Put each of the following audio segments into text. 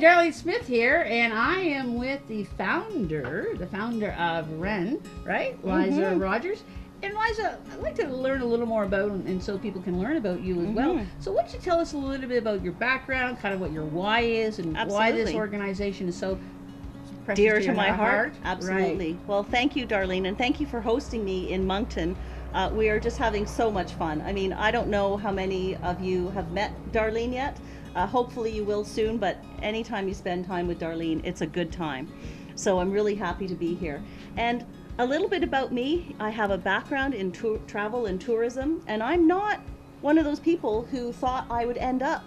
Darlene Smith here, and I am with the founder of WREN, right? Liza Rogers. And Liza, I'd like to learn a little more about, and so people can learn about you as well. So why don't you tell us a little bit about your background, kind of what your why is, and why this organization is so precious dear to my heart? Absolutely. Right. Well, thank you, Darlene, and thank you for hosting me in Moncton. We are just having so much fun. I mean, I don't know how many of you have met Darlene yet. Hopefully you will soon, but anytime you spend time with Darlene, it's a good time. So I'm really happy to be here. And a little bit about me, I have a background in travel and tourism, and I'm not one of those people who thought I would end up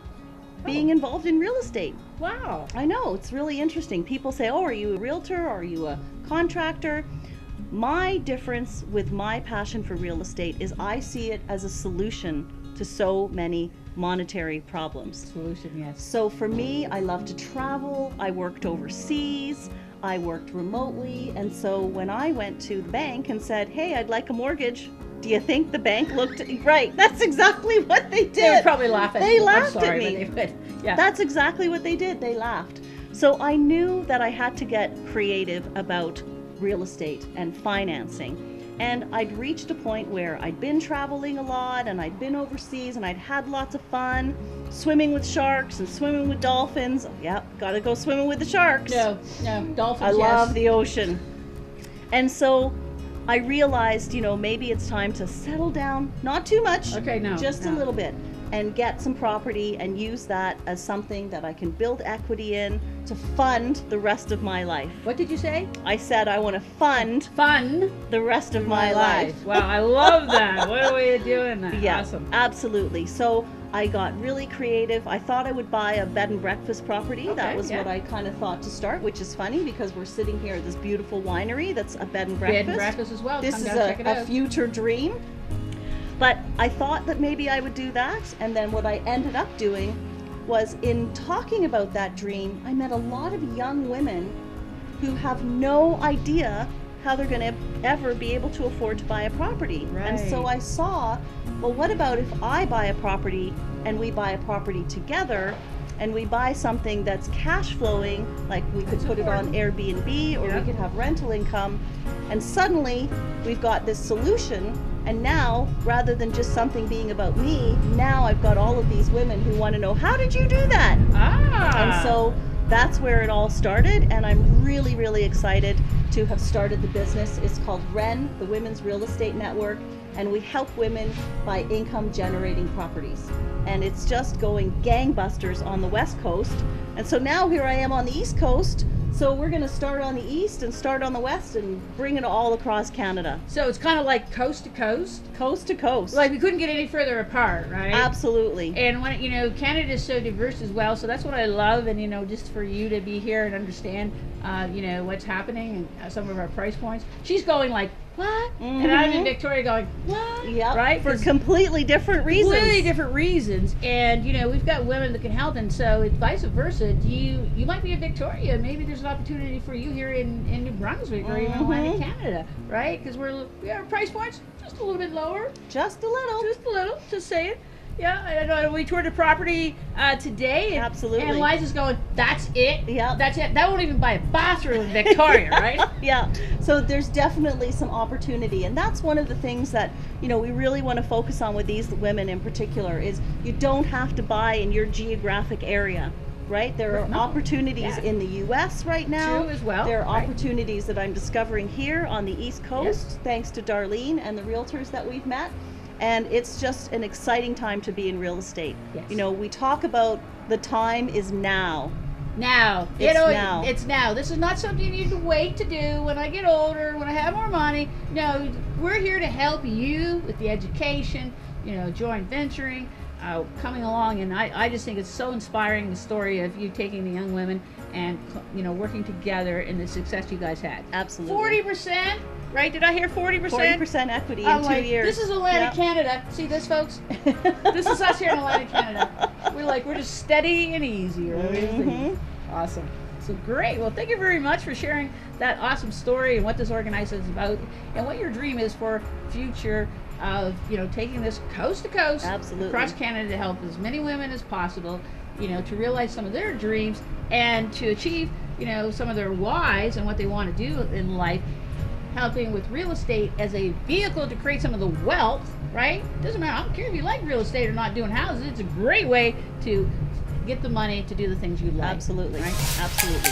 being involved in real estate. Wow. I know, it's really interesting. People say, oh, are you a realtor? Are you a contractor? My difference with my passion for real estate is I see it as a solution to so many monetary problems. Solution, yes. So for me, I love to travel. I worked overseas. I worked remotely. And so when I went to the bank and said, hey, I'd like a mortgage, do you think the bank looked right? That's exactly what they did. They would probably laugh at me. They laughed at But me. they would. Yeah. That's exactly what they did. They laughed. So I knew that I had to get creative about real estate and financing. And I'd reached a point where I'd been traveling a lot and I'd been overseas and I'd had lots of fun swimming with sharks and swimming with dolphins. Yep, gotta go swimming with the sharks. No, dolphins, I love the ocean. And so I realized, maybe it's time to settle down, not too much, just a little bit, and get some property and use that as something that I can build equity in to fund the rest of my life. What did you say? I said I want to fund the rest of my life. Wow, I love that. What a way of doing that. Yeah, awesome. Absolutely. So I got really creative. I thought I would buy a bed and breakfast property. That was what I kind of thought to start, which is funny because we're sitting here at this beautiful winery that's a bed and breakfast. Bed and breakfast as well. This is a future dream. But I thought that maybe I would do that, and then what I ended up doing was, in talking about that dream, I met a lot of young women who have no idea how they're going to ever be able to afford to buy a property. Right. And so I saw, well, what about if I buy a property and we buy a property together, and we buy something that's cash flowing, like we could put it on Airbnb, or we could have rental income, and suddenly we've got this solution. And now, rather than just something being about me, now I've got all of these women who want to know, how did you do that? And so that's where it all started, and I'm really, really excited to have started the business. It's called WREN, the Women's Real Estate Network, and we help women buy income generating properties. And it's just going gangbusters on the West Coast. And so now here I am on the East Coast. So we're going to start on the East and start on the West and bring it all across Canada. So it's kind of like coast to coast? Coast to coast. Like we couldn't get any further apart, right? Absolutely. And when, Canada is so diverse as well, so that's what I love, and, just for you to be here and understand, what's happening and some of our price points. She's going like, what? And I'm in Victoria going, what? Yep. Right? For completely different reasons. Completely different reasons. And, we've got women that can help, and so vice versa. You might be in Victoria, maybe there's an opportunity for you here in New Brunswick or even Atlantic Canada, right? Because our price points just a little bit lower. Just a little. Just saying. Yeah, I know. We toured the property today. Absolutely. And Liza's going, that's it? Yeah. That's it. That won't even buy a bathroom in Victoria, right? Yeah. So there's definitely some opportunity. And that's one of the things that, we really want to focus on with these women in particular is you don't have to buy in your geographic area. Right? There are opportunities in the U.S. right now. True as well. There are opportunities that I'm discovering here on the East Coast, thanks to Darlene and the realtors that we've met. And it's just an exciting time to be in real estate. Yes. We talk about the time is now. Now. Now. It's now. This is not something you need to wait to do when I get older, when I have more money. No, we're here to help you with the education, joint venturing, coming along. And I just think it's so inspiring, the story of you taking the young women and, working together in the success you guys had. Absolutely. 40%? Right? Did I hear 40%? 40% equity in 2 years. This is Atlantic Canada. See this, folks? This is us here in Atlantic Canada. We're just steady and easy. Right? Awesome. So great. Well, thank you very much for sharing that awesome story and what this organization is about and what your dream is for future of, taking this coast to coast Absolutely. across Canada to help as many women as possible, to realize some of their dreams and to achieve, you know, some of their whys and what they want to do in life, helping with real estate as a vehicle to create some of the wealth, right? Doesn't matter, I don't care if you like real estate or not doing houses, it's a great way to get the money to do the things you like. Absolutely. Right? Absolutely.